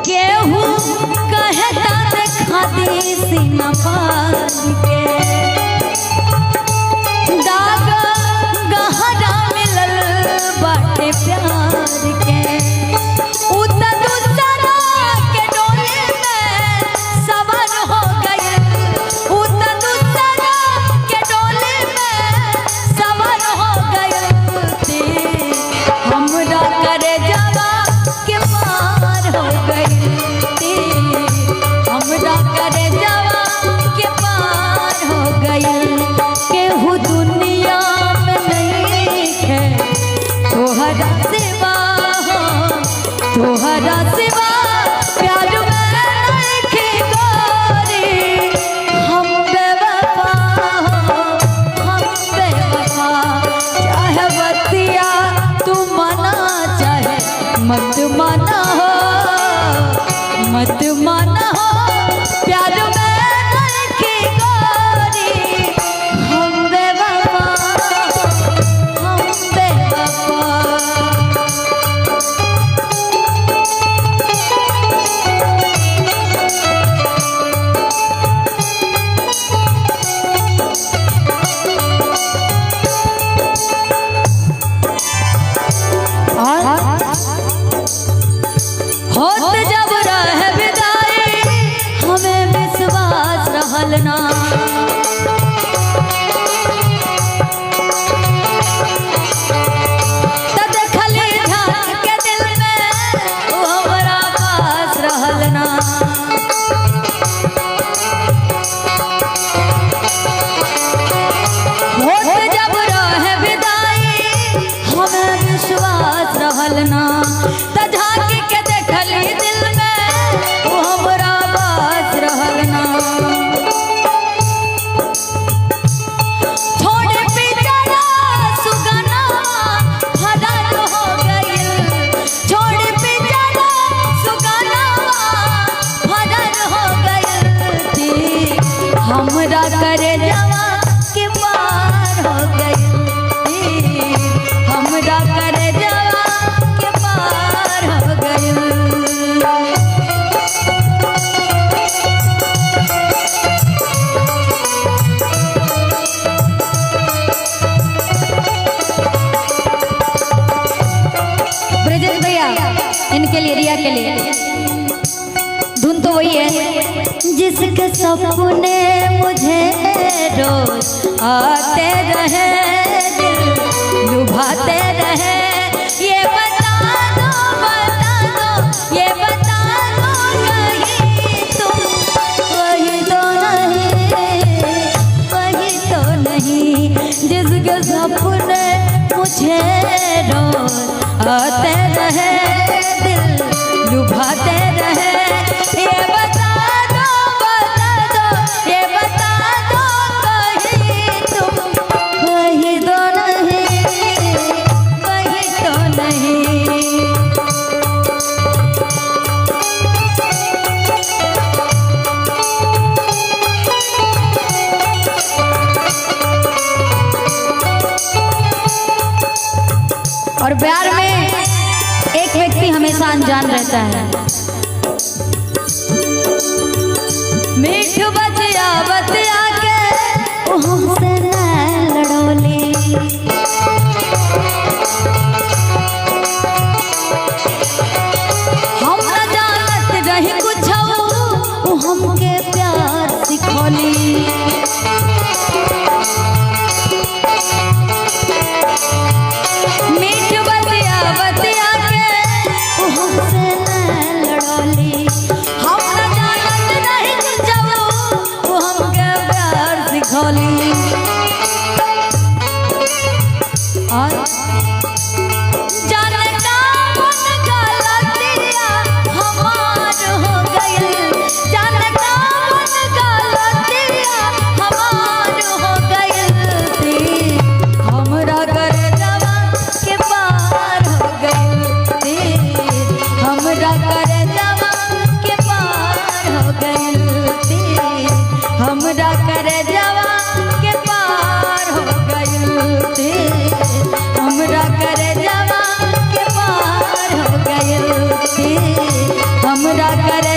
केहू कहता देखा दी सीना पार के दाग गहरा मिलल बाटे प्यार के उतर दूसरा के डोले में सवार हो गए उतर दूसरा के डोले में सवार हो गए हमरा करे जावा के पार हो गई हमरा करे जावा के पार हो गई केहू दुनिया में नहीं है तोहरा सिवा तोहरा सिवा प्यार में नहीं गोरी हम बेवफा हम बेवफा चाहे बतिया तू मना चाहे मत माना हो मत माना हो प्यार में नहीं गोरी हम बेवफा हम बेवफा। होत जब रह विदाई हमें विश्वास रहल ना त देखली झांक के दिल में वो हमरा पास रहल ना होत जब रह विदाई हमें विश्वास रहल ना त झांक के देखली दिल में वो हमरा पास रहल ना छोड़ पिजरा सुगना फरार हो गइल छोड़ पिजरा सुगना फरार हो गइल हमरा करे जावा के पार हो गइल हमरा करे जावा के पार हो गइल। ब्रजेश भैया इनके लिए रिया के लिए धुन तो वही है जिसके सपने मुझे रोज आते रहे दिल लुभाते रहे ये बता दो ये बता दो कहीं तुम वही तो नहीं जिसके सपने मुझे रोज आते रहे दिल लुभाते रहे ये बता दो ये बता दो कहीं तुम वही तो नहीं। और प्यार में एक व्यक्ति हमेशा अनजान रहता है मीठ बतिया बतिया के वो हमसे न लड़ोली हम न जानत रही कुछ वो हमके प्यार सिखोली मीठ बतिया बतिया के वो हमसे न लड़ोली हम न जानत नहीं कुछ वो हमके प्यार सिखोली और जाने का मन गलतिया हमार हो गइल जाने का करे